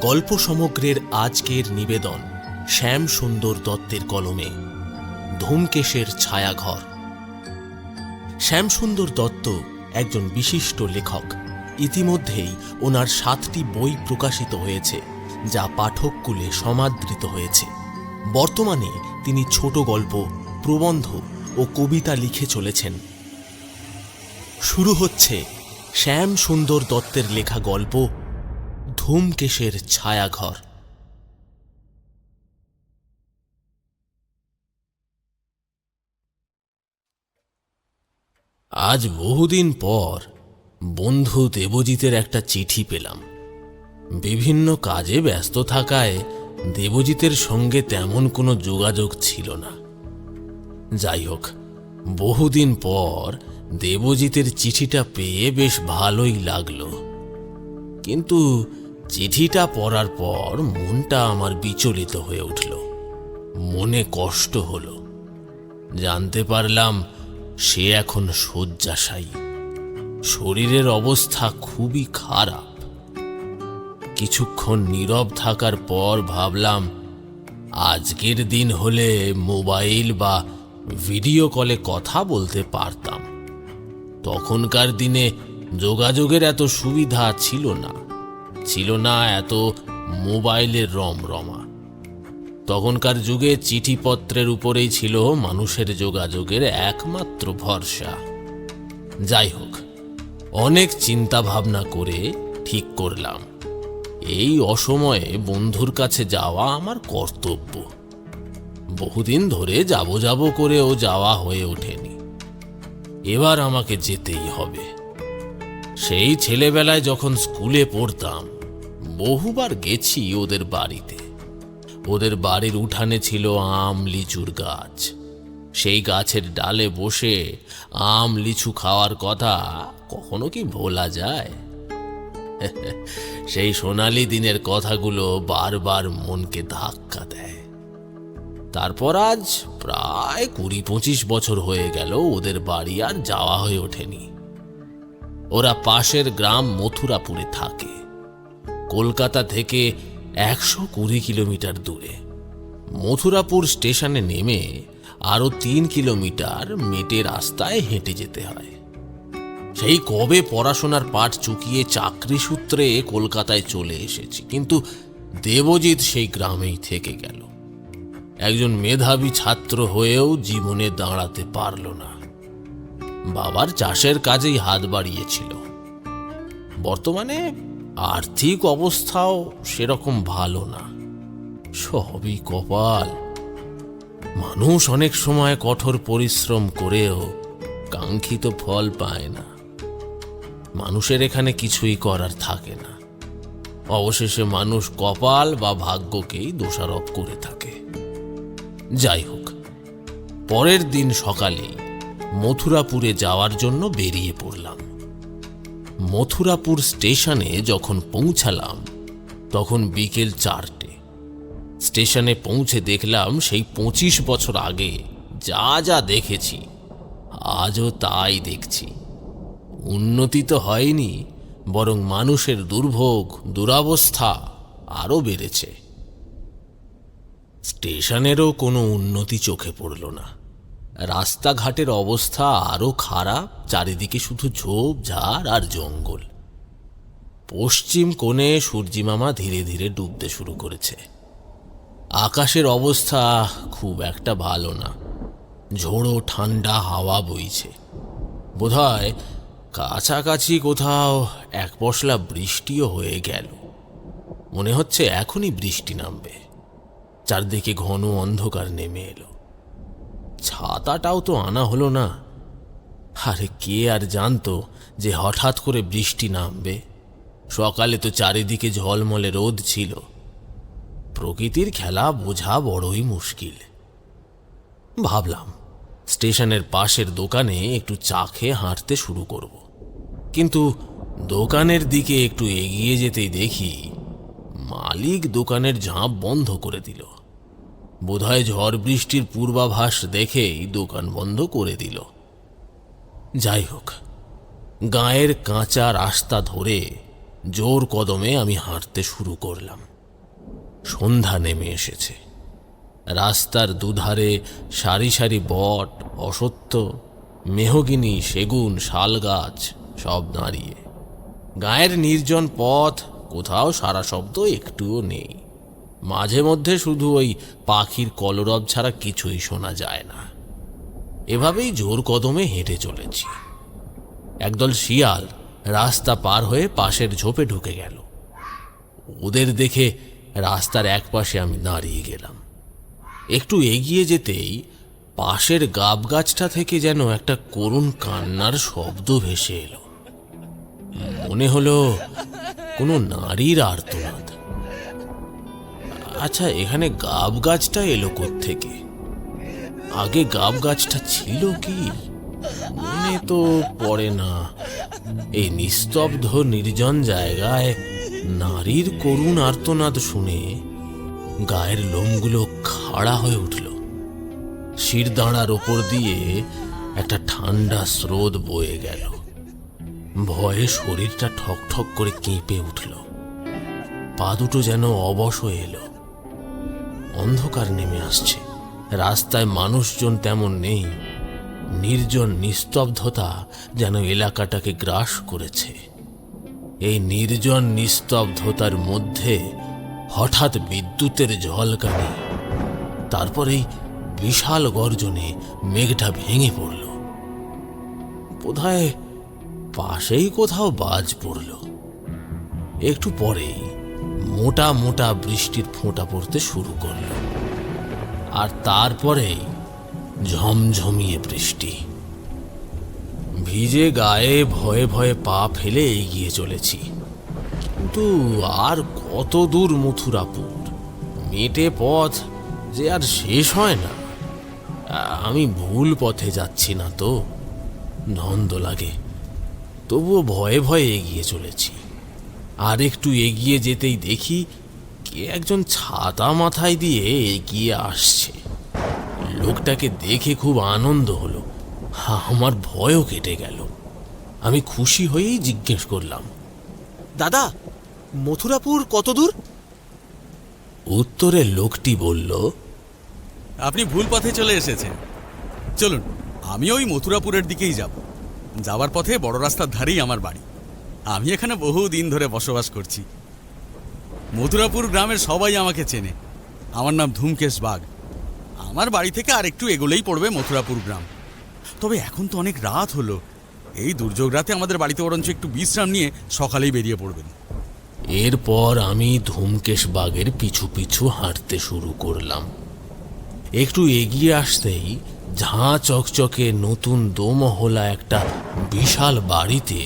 গল্প সমগ্রের আজকের নিবেদন শ্যামসুন্দর দত্তের কলমে ধূমকেশের ছায়াঘর। শ্যামসুন্দর দত্ত একজন বিশিষ্ট লেখক। ইতিমধ্যেই ওনার 7টি বই প্রকাশিত হয়েছে, যা পাঠককুলে সমাদৃত হয়েছে। বর্তমানে তিনি ছোট গল্প, প্রবন্ধ ও কবিতা লিখে চলেছেন। শুরু হচ্ছে শ্যামসুন্দর দত্তের লেখা গল্প ধূমকেশের ছায়াঘর। আজ বহুদিন পর বন্ধু দেবজিতের একটা চিঠি পেলাম। বিভিন্ন কাজে ব্যস্ত থাকায় দেবজিতের সঙ্গে তেমন কোনো যোগাযোগ ছিল না। যাই হোক, বহুদিন পর দেবজিতের চিঠিটা পেয়ে বেশ ভালোই লাগলো। কিন্তু চিঠিটা পড়ার পর মনটা আমার বিচলিত হয়ে উঠল। মনে কষ্ট হলো। জানতে পারলাম সে এখন শয্যাশায়ী। শরীরের অবস্থা খুবই খারাপ। কিছুক্ষণ নীরব থাকার পর ভাবলাম, আজকের দিন হলে মোবাইল বা ভিডিও কলে কথা বলতে পারতাম। তখনকার দিনে যোগাযোগের এত সুবিধা ছিল না এত মোবাইলের রমরমা। তখনকার যুগে চিঠিপত্রের উপরেই ছিল মানুষের যোগাযোগের একমাত্র ভরসা। যাই হোক, অনেক চিন্তা ভাবনা করে ঠিক করলাম এই অসময়ে বন্ধুর কাছে যাওয়া আমার কর্তব্য। বহুদিন ধরে যাব করেও যাওয়া হয়ে ওঠেনি। এবার আমাকে যেতেই হবে। সেই ছেলেবেলায় যখন স্কুলে পড়তাম বহুবার গেছি ওদের বাড়িতে। ওদের বাড়ির উঠানে ছিল আম লিচুর গাছ। সেই গাছের ডালে বসে আম লিচু খাওয়ার কথা কখনো কি ভোলা যায়? সেই সোনালি দিনের কথাগুলো বারবার মনকে ধাক্কা দেয়। তারপর আজ প্রায় 20-25 বছর হয়ে গেল ওদের বাড়ি আর যাওয়া হয়ে ওঠেনি। ওরা পাশের গ্রাম মথুরাপুরে থাকে, কলকাতা থেকে 120 কিলোমিটার দূরে। মথুরাপুর স্টেশনে নেমে আরো 3 কিলোমিটার মেটে রাস্তায় হেঁটে যেতে হয়। সেই কবে পড়াশোনার পাঠ চুকিয়ে চাকরি সূত্রে কলকাতায় চলে এসেছি, কিন্তু দেবজিৎ সেই গ্রামেই থেকে গেল। একজন মেধাবী ছাত্র হয়েও জীবনে দাঁড়াতে পারল না। বাবার চাষের কাজেই হাত বাড়িয়েছিল। বর্তমানে আর্থিক অবস্থাও সেরকম ভালো না। সবই কপাল। মানুষ অনেক সময় কঠোর পরিশ্রম করেও কাঙ্ক্ষিত ফল পায় না। মানুষের এখানে কিছুই করার থাকে না। অবশেষে মানুষ কপাল বা ভাগ্যকেই দোষারোপ করে থাকে। যাই হোক, পরের দিন সকালেই মথুরাপুরে যাওয়ার জন্য বেরিয়ে পড়লাম। মথুরাপুর স্টেশনে যখন পৌঁছালাম তখন বিকেল 4টে। স্টেশনে পৌঁছে দেখলাম সেই 25 বছর আগে যা যা দেখেছি আজও তাই দেখছি। উন্নতি তো হয়নি, বরং মানুষের দুর্ভোগ দুরবস্থা আরো বেড়েছে। স্টেশনেরও কোনো উন্নতি চোখে পড়ল না। রাস্তাঘাটের অবস্থা আরো খারাপ। চারিদিকে শুধু ঝোপঝাড় আর জঙ্গল। পশ্চিম কোণে সূর্যিমামা ধীরে ধীরে ডুবতে শুরু করেছে। আকাশের অবস্থা খুব একটা ভালো না। ঝোড়ো ঠান্ডা হাওয়া বইছে। বোধহয় কাছাকাছি কোথাও এক পশলা বৃষ্টিও হয়ে গেল। মনে হচ্ছে এখনই বৃষ্টি নামবে। চারদিকে ঘন অন্ধকার নেমে এলো। ছাতাটাও তো আনা হলো না। আরে কে আর জানতো যে হঠাৎ করে বৃষ্টি নামবে? সকালে তো চারিদিকে ঝলমলে রোদ ছিল। প্রকৃতির খেলা বোঝা বড়ই মুশকিল। ভাবলাম স্টেশনের পাশের দোকানে একটু চা খেয়ে হাঁটতে শুরু করব। কিন্তু দোকানের দিকে একটু এগিয়ে যেতেই দেখি মালিক দোকানের ঝাঁপ বন্ধ করে দিল। বোধহয় ঝড় বৃষ্টির পূর্বাভাস দেখেই দোকান বন্ধ করে দিল। যাই হোক, গায়ের কাঁচা রাস্তা ধরে জোর কদমে আমি হাঁটতে শুরু করলাম। সন্ধ্যা নেমে এসেছে। রাস্তার দুধারে সারি সারি বট, অশ্বত্থ, মেহগিনি, সেগুন, শাল গাছ সব দাঁড়িয়ে। গায়ের নির্জন পথ, কোথাও সারা শব্দ একটুও নেই। মাঝে মধ্যে শুধু ওই পাখির কলরব ছাড়া কিছুই শোনা যায় না। এভাবেই জোর কদমে হেঁটে চলেছি। একদল শিয়াল রাস্তা পার হয়ে পাশের ঝোপে ঢুকে গেল। ওদের দেখে রাস্তার একপাশে আমি দাঁড়িয়ে গেলাম। একটু এগিয়ে যেতেই পাশের গাব গাছটা থেকে যেন একটা করুণ কান্নার শব্দ ভেসে এলো। মনে হলো কোনো নারীর আর্তনাদ। আচ্ছা, এখানে গাব গাছটা এলো কোত্থেকে? আগে গাব গাছটা ছিল কি? মনে তো পড়ে না। এই নিস্তব্ধ নির্জন জায়গায় নারীর করুণ আর্তনাদ শুনে গায়ের লোমগুলো খাড়া হয়ে উঠল। শিরদাঁড়ার ওপর দিয়ে একটা ঠান্ডা স্রোত বয়ে গেল। ভয়ে শরীরটা ঠকঠক করে কেঁপে উঠল। পা দুটো যেন অবশ হয়ে এলো। অন্ধকার নেমে আসছে। রাস্তায় মানুষজন তেমন নেই। নির্জন নিস্তব্ধতা যেন এলাকাটাকে গ্রাস করেছে। এই নির্জন নিস্তব্ধতার মধ্যে হঠাৎ বিদ্যুতের ঝলকানি, তারপরেই বিশাল গর্জনে মেঘটা ভেঙে পড়ল। বোধহয় পাশেই কোথাও বাজ পড়ল। একটু পরেই মোটা মোটা বৃষ্টির ফোঁটা পড়তে শুরু করল। আর তারপরেই ঝমঝমিয়ে বৃষ্টি। ভিজে গায়ে ভয়ে ভয়ে পা ফেলে এগিয়ে চলেছি। কিন্তু আর কত দূর মথুরাপুর? মেটে পথ যে আর শেষ হয় না। আমি ভুল পথে যাচ্ছি না তো? নন্দ লাগে। তবুও ভয়ে ভয়ে এগিয়ে চলেছি। আর একটু এগিয়ে যেতেই দেখি কে একজন ছাতা মাথায় দিয়ে এগিয়ে আসছে। লোকটাকে দেখে খুব আনন্দ হলো। আমার ভয়ও কেটে গেল। আমি খুশি হয়েই জিজ্ঞেস করলাম, দাদা, মথুরাপুর কত দূর? উত্তরে লোকটি বলল, আপনি ভুল পথে চলে এসেছেন। চলুন, আমি ওই মথুরাপুরের দিকেই যাব। যাওয়ার পথে বড় রাস্তার ধারেই আমার বাড়ি। আমি এখানে বহু দিন ধরে বসবাস করছি। মথুরাপুর গ্রামের সবাই আমাকে চেনে। আমার নাম ধূমকেশ বাঘ। আমার বাড়ি থেকে আর একটু এগোলেই পড়বে মথুরাপুর গ্রাম। তবে এখন তো অনেক রাত হলো। এই দুর্যোগ রাতে আমাদের বাড়িতে বরঞ্চ একটু বিশ্রাম নিয়ে সকালেই বেরিয়ে পড়বেন। এরপর আমি ধূমকেশ বাগের পিছু পিছু হাঁটতে শুরু করলাম। একটু এগিয়ে আসতেই ঝাঁ চকচকে নতুন দোমহলা একটা বিশাল বাড়িতে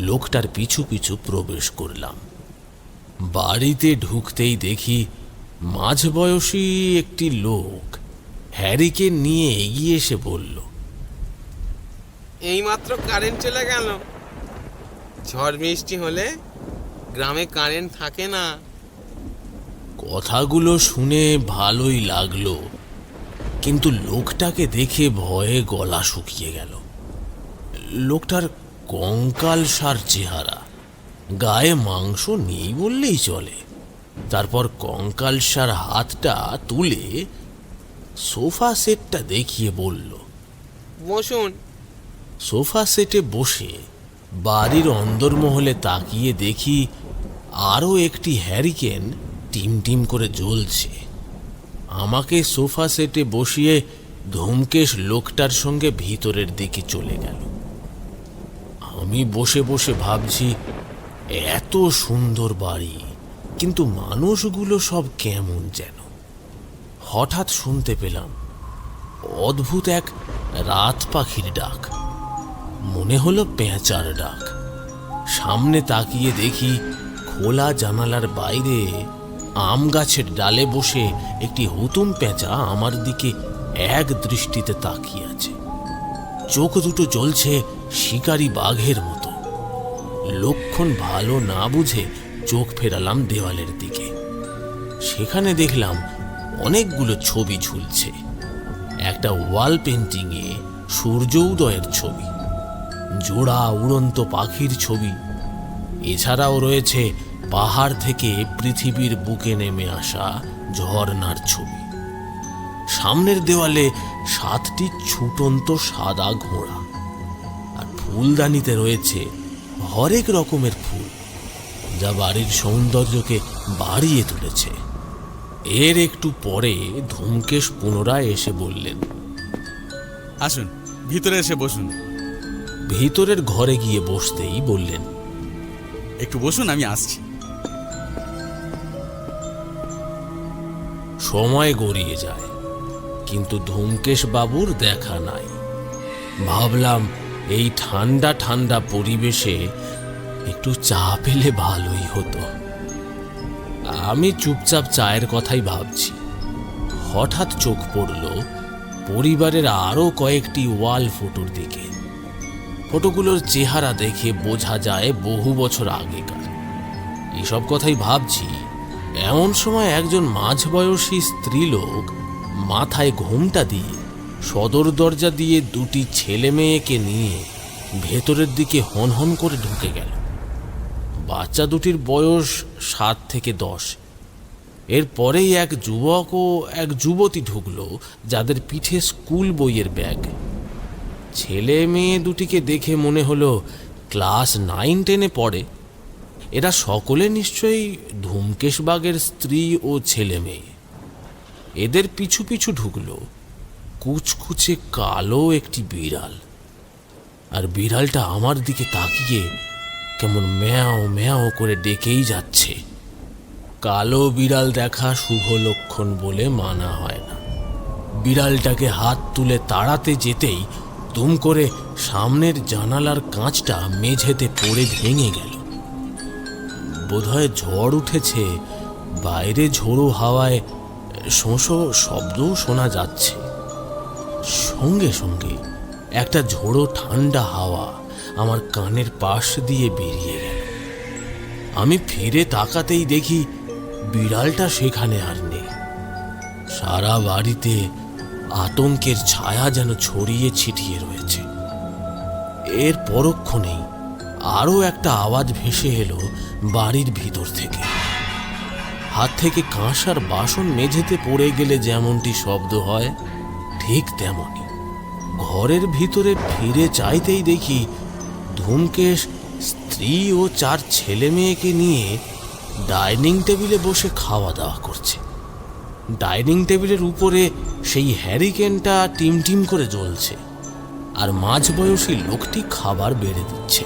লোকটার পিছু পিছু প্রবেশ করলাম। বাড়িতে ঢুকতেই দেখি মাঝবয়সী একটি লোক হ্যারিকেন নিয়ে এগিয়ে এসে বলল, এইমাত্র কারেন্ট চলে গেল। ঝড় বৃষ্টি হলে গ্রামে কারেন্ট থাকে না। কথাগুলো শুনে ভালোই লাগলো, কিন্তু লোকটাকে দেখে ভয়ে গলা শুকিয়ে গেল। লোকটার কঙ্কালসার চেহারা, গায়ে মাংস নেই বললেই চলে। তারপর কঙ্কালসার হাতটা তুলে সোফা সেটটা দেখিয়ে বলল, বসুন। সোফা সেটে বসে বাড়ির অন্দরমহলে তাকিয়ে দেখি আরও একটি হ্যারিকেন টিম টিম করে জ্বলছে। আমাকে সোফা সেটে বসিয়ে ধূমকেশ লোকটার সঙ্গে ভিতরের দিকে চলে গেল। আমি বসে বসে ভাবছি, এত সুন্দর বাড়ি, কিন্তু মানুষগুলো সব কেমন যেন। হঠাৎ শুনতে পেলাম অদ্ভুত এক রাত পাখির ডাক। মনে হলো পেঁচার ডাক। সামনে তাকিয়ে দেখি খোলা জানালার বাইরে আম গাছের ডালে বসে একটি হুতুম পেঁচা আমার দিকে এক দৃষ্টিতে তাকিয়ে আছে। চোখ দুটো জ্বলছে শিকারী বাঘের মতো। লক্ষণ ভালো না বুঝে চোখ ফেরালাম দেওয়ালের দিকে। সেখানে দেখলাম অনেকগুলো ছবি ঝুলছে। একটা ওয়াল পেন্টিংয়ে সূর্য উদয়ের ছবি, জোড়া উড়ন্ত পাখির ছবি, এছাড়াও রয়েছে পাহাড় থেকে পৃথিবীর বুকে নেমে আসা ঝর্ণার ছবি। সামনের দেওয়ালে 7টি ছুটন্ত সাদা ঘোড়া, আর ফুলদানিতে রয়েছে হরেক রকমের ফুল, যা বাড়ির সৌন্দর্যকে বাড়িয়ে তুলেছে। এর একটু পরে ধূমকেশ পুনরায় এসে বললেন, আসুন, ভিতরে এসে বসুন। ভিতরের ঘরে গিয়ে বসতেই বললেন, একটু বসুন, আমি আসছি। সময় গড়িয়ে যায়, কিন্তু ধূমকেশ বাবুর দেখা নাই। ভাবলাম এই ঠান্ডা ঠান্ডা পরিবেশে একটু চা পেলে ভালোই হতো। আমি চুপচাপ চায়ের কথাই ভাবছি, হঠাৎ চোখ পড়ল পরিবারের আরো কয়েকটি ওয়াল ফটোর দিকে। ফটোগুলোর চেহারা দেখে বোঝা যায় বহু বছর আগেকার। এসব কথাই ভাবছি, এমন সময় একজন মাঝবয়সী স্ত্রীলোক মাথায় ঘোমটা দিয়ে সদর দরজা দিয়ে 2টি ছেলে মেয়েকে নিয়ে ভেতরের দিকে হনহন করে ঢুকে গেল। বাচ্চা দুটির বয়স 7 থেকে 10। এরপরেই এক যুবক ও এক যুবতী ঢুকলো, যাদের পিঠে স্কুল বইয়ের ব্যাগ। ছেলে মেয়ে দুটিকে দেখে মনে হলো ক্লাস 9-10-এ পড়ে। এরা সকলে নিশ্চয়ই ধূমকেশবাগের স্ত্রী ও ছেলে মেয়ে। এদের পিছু পিছু ঢুকলো কুচকুচে কালো একটি বিড়াল, আর বিড়ালটা আমার দিকে তাকিয়ে কেমন ম্যাও ম্যাও করে ডেকেই যাচ্ছে। কালো বিড়াল দেখা শুভ লক্ষণ বলে মানা হয় না। বিড়ালটাকে হাত তুলে তাড়াতে যেতেই দুম করে সামনের জানালার কাঁচটা মেঝেতে পড়ে ভেঙে গেল। বোধহয় ঝড় উঠেছে, বাইরে ঝোড়ো হাওয়ায় শোঁশো শব্দও শোনা যাচ্ছে। সঙ্গে সঙ্গে একটা ঝোড়ো ঠান্ডা হাওয়া আমার কানের পাশ দিয়ে বেরিয়ে গেল। আমি ফিরে তাকাতেই দেখি বিড়ালটা সেখানে আর নেই। সারা বাড়িতে আতঙ্কের ছায়া যেন ছড়িয়ে ছিটিয়ে রয়েছে। এর পরক্ষণেই আরও একটা আওয়াজ ভেসে এলো বাড়ির ভিতর থেকে। হাত থেকে কাঁসার বাসন মেঝেতে পড়ে গেলে যেমনটি শব্দ হয়, ঠিক তেমনি। ঘরের ভিতরে ফিরে চাইতেই দেখি ধূমকেশ স্ত্রী ও 4 ছেলে মেয়েকে নিয়ে ডাইনিং টেবিলে বসে খাওয়া দাওয়া করছে। ডাইনিং টেবিলের উপরে সেই হ্যারিকেনটা টিমটিম করে জ্বলছে, আর মাঝবয়সী লোকটি খাবার বেড়ে দিচ্ছে।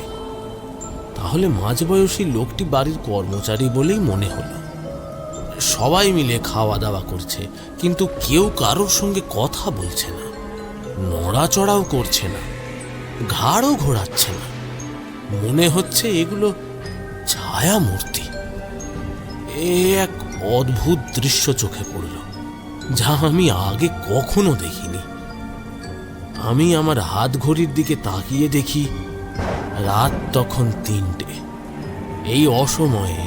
তাহলে মাঝবয়সী লোকটি বাড়ির কর্মচারী বলেই মনে হলো। সবাই মিলে খাওয়া দাওয়া করছে, কিন্তু কেউ কারোর সঙ্গে কথা বলছে না, নড়াচড়াও করছে না, ঘাড়ও ঘোরাচ্ছে না। মনে হচ্ছে এগুলো ছায়া মূর্তি। এক অদ্ভুত দৃশ্য চোখে পড়ল, যা আমি আগে কখনো দেখিনি। আমি আমার হাত ঘড়ির দিকে তাকিয়ে দেখি রাত তখন 3টে। এই অসময়ে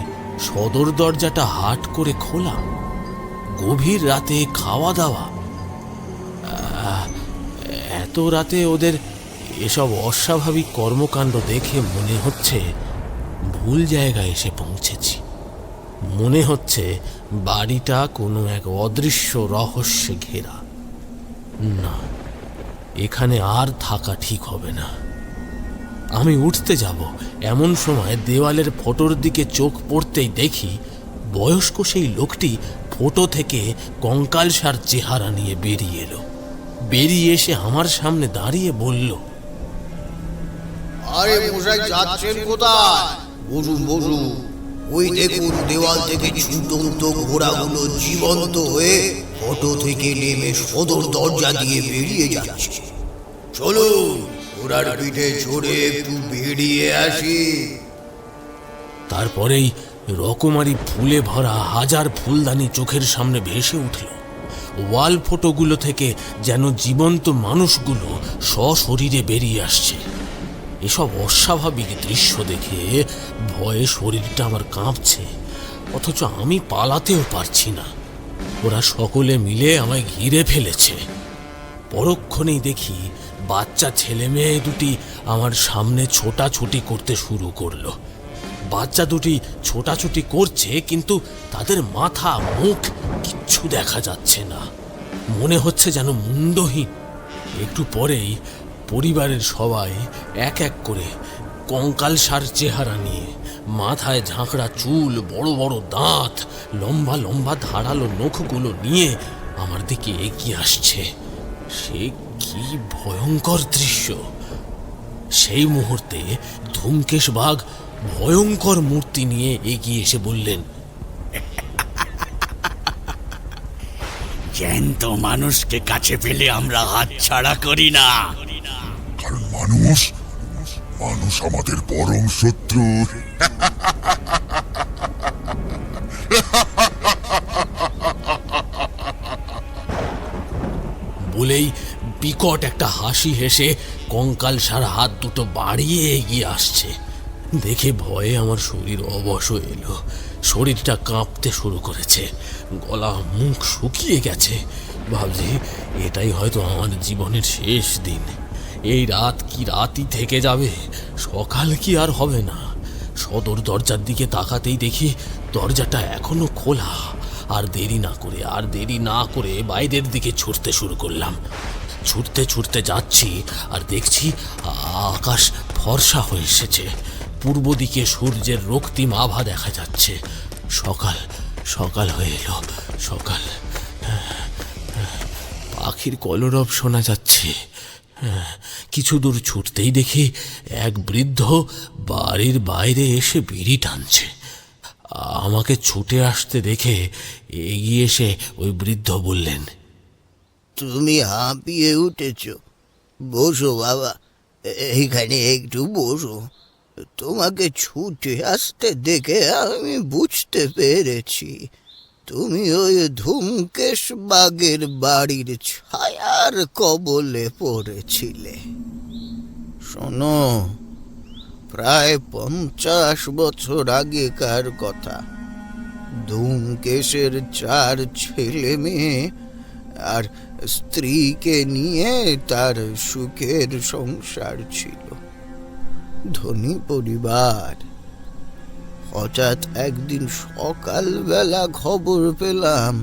সদর দরজাটা হাট করে খোলা। গভীর রাতে খাওয়া দাওয়া। এত রাতে ওদের এসব অস্বাভাবিক কর্মকাণ্ড দেখে মনে হচ্ছে ভুল জায়গায় এসে পৌঁছেছি। মনে হচ্ছে বাড়িটা কোনো এক অদৃশ্য রহস্যে ঘেরা। না, এখানে আর থাকা ঠিক হবে না। আমি উঠতে যাব, এমন সময় দেওয়ালের ফটোর দিকে চোখ পড়তেই দেখি বয়স্ক সেই লোকটি ফটো থেকে কঙ্কালসার চেহারা নিয়ে বেরিয়ে এলো। বেরিয়ে এসে আমার সামনে দাঁড়িয়ে বলল, আরে মশাই, যাচ্ছেন কোথায়? বসুন বসুন। ওই দেখুন, দেওয়াল থেকে ছুটন্ত ঘোড়াগুলো জীবন্ত হয়ে ফটো থেকে নেমে সদর দরজা দিয়ে বেরিয়ে যাচ্ছে। চলুন, ঘোড়ার পিঠে চড়ে একটু বেরিয়ে আসি। তারপরেই রকমারি ফুলে ভরা হাজার ফুলদানি চোখের সামনে ভেসে উঠল। ওয়াল ফটোগুলো থেকে যেন জীবন্ত মানুষগুলো সশরীরে বেরিয়ে আসছে। এসব অস্বাভাবিক দৃশ্য দেখে ভয়ে শরীরটা আমার কাঁপছে, অথচ আমি পালাতেও পারছি না। ওরা সকলে মিলে আমায় ঘিরে ফেলেছে। পরক্ষণেই দেখি বাচ্চা ছেলে মেয়ে দুটি আমার সামনে ছোটাছুটি করতে শুরু করলো। বাচ্চা দুটি ছোটাছুটি করছে, কিন্তু তাদের মাথা মুখ কিচ্ছু দেখা যাচ্ছে না। মনে হচ্ছে যেন মুন্ডহীন। একটু পরেই পরিবারের সবাই এক এক করে কঙ্কালসার চেহারা নিয়ে, মাথায় ঝাঁকড়া চুল, বড় বড় দাঁত, লম্বা লম্বা ধারালো নখগুলো নিয়ে আমার দিকে এগিয়ে আসছে। সে কি ভয়ঙ্কর দৃশ্য! সেই মুহূর্তে ধূমকেশ বাঘ ভয়ঙ্কর মূর্তি নিয়ে এগিয়ে এসে বললেন, জ্যান্ত মানুষকে কাছে পেলে আমরা হাতছাড়া করি না। কারণ মানুষ মানুষ আমাদের পরম শত্রু। বলেই বিকট একটা হাসি হেসে কঙ্কালসার হাত দুটো বাড়িয়ে এগিয়ে আসছে। দেখে ভয়ে আমার শরীর অবশ এলো। শরীরটা কাঁপতে শুরু করেছে, গলা মুখ শুকিয়ে গেছে। ভাবছি এটাই হয়তো আমার জীবনের শেষ দিন। এই রাত কি রাতই থেকে যাবে, সকাল কি আর হবে না। সদর দরজার দিকে তাকাতেই দেখি দরজাটা এখনো খোলা। আর দেরি না করে বাইরের দিকে ছুটতে শুরু করলাম। ছুটতে ছুটতে যাচ্ছি আর দেখছি আকাশ ফর্সা হয়ে এসেছে। পূর্ব দিকে সূর্যের রক্তিম আভা দেখা যাচ্ছে। সকাল সকাল হয়ে এলো। সকাল, পাখির কলরব শোনা যাচ্ছে। কিছু দূর ছুটতেই দেখি এক বৃদ্ধ বাড়ির বাইরে এসে বিড়ি টানছে। আমাকে ছুটে আসতে দেখে এগিয়ে এসে ওই বৃদ্ধ বললেন, তুমি হাঁপিয়ে উঠেছ, বসো বাবা, এইখানে একটু বসো। তোমাকে ছুটে আসতে দেখে আমি বুঝতে পেরেছি তুমি ওই ধূমকেশ বাঘের বাড়ির ছায়ার কবলে পড়েছিলে। শোনো, প্রায় 50 বছর আগেকার কথা। ধূমকেশের 4 ছেলে মেয়ে আর স্ত্রীকে নিয়ে তার সুখের সংসার ছিল। ধনী পরিবার। হঠাৎ একদিন সকালবেলা খবর পেলাম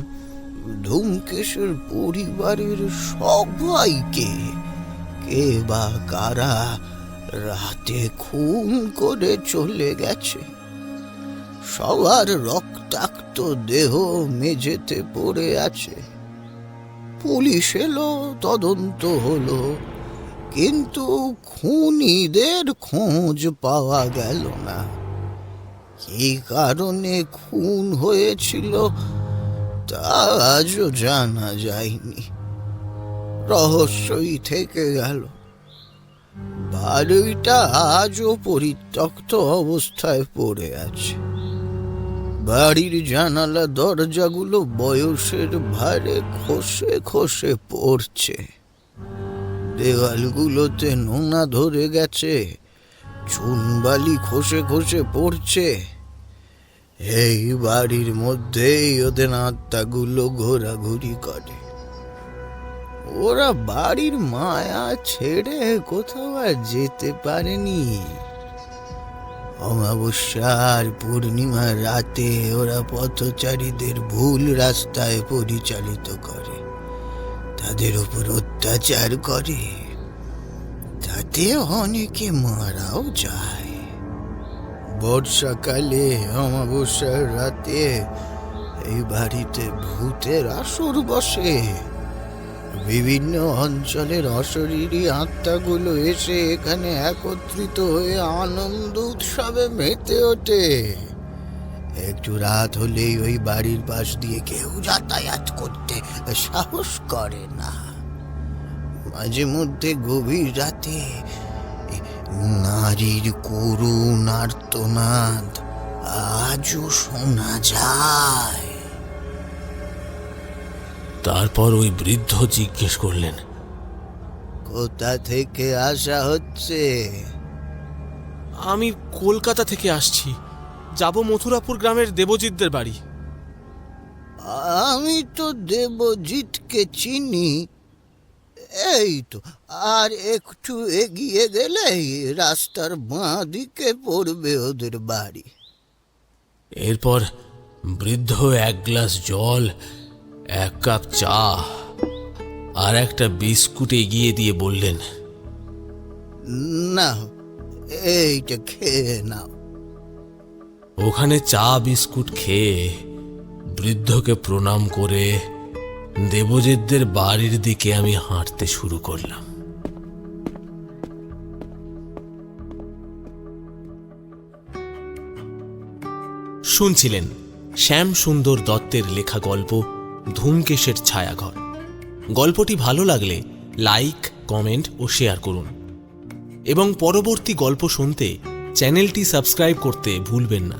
ধূমকেশের পরিবারের সবাইকে কে বা কারা রাতে খুন করে চলে গেছে। সবার রক্তাক্ত দেহ মেঝেতে পড়ে আছে। পুলিশ এলো, তদন্ত হলো, কিন্তু খুনিদের খোঁজ পাওয়া গেল না। কি কারণে খুন হয়েছিল তা আজও জানা যায়নি। রহস্যই থেকে গেল। বাড়িটা আজও পরিত্যক্ত অবস্থায় পড়ে আছে। বাড়ির জানালা দরজাগুলো বয়সের ভারে খসে খসে পড়ছে। দেওয়ালগুলোতে নোনা ধরে গেছে, চুনবালি খসে খসে পড়ছে। এই বাড়ির মধ্যেই ওদের আত্মাগুলো ঘোরাঘুরি করে। ওরা বাড়ির মায়া ছেড়ে কোথাও আর যেতে পারেনি। অমাবস্যার পূর্ণিমার রাতে ওরা পথচারীদের ভুল রাস্তায় পরিচালিত করে, তাদের উপর অত্যাচার করে। তাতে অনেকে মারাও যায়। বর্ষাকালে অমাবস্যার রাতে এই বাড়িতে ভূতের আসর বসে। বিভিন্ন অঞ্চলের অশরীরী আত্মাগুলো এসে এখানে একত্রিত হয়ে আনন্দ উৎসবে মেতে ওঠে। একটু রাত হলেই ওই বাড়ির পাশ দিয়ে কেউ যাতায়াত করতে সাহস করে না। মাঝে মধ্যে গভীর রাতে নারীর করুণ আর্তনাদ আজও শোনা যায়। তারপর ওই বৃদ্ধ জিজ্ঞেস করলেন, কোথা থেকে আসা হচ্ছে? আমি কলকাতা থেকে আসছি, যাব মথুরাপুর গ্রামের দেবজিৎদের বাড়ি। আমি তো দেবজিৎকে চিনি। এই তো আর একটু এগিয়ে গেলেই রাস্তার বাঁ দিকে পড়বে ওদের বাড়ি। এরপর বৃদ্ধ এক গ্লাস জল, এক কাপ চা আর একটা বিস্কুট এগিয়ে দিয়ে বললেন, না, এইটা খেয়ে নাও। ওখানে চা বিস্কুট খেয়ে বৃদ্ধকে প্রণাম করে দেবজিৎদের বাড়ির দিকে আমি হাঁটতে শুরু করলাম। শুনছিলেন শ্যাম সুন্দর দত্তের লেখা গল্প ধূমকেশের ছায়াঘর। গল্পটি ভালো লাগলে লাইক, কমেন্ট ও শেয়ার করুন এবং পরবর্তী গল্প শুনতে চ্যানেলটি সাবস্ক্রাইব করতে ভুলবেন না।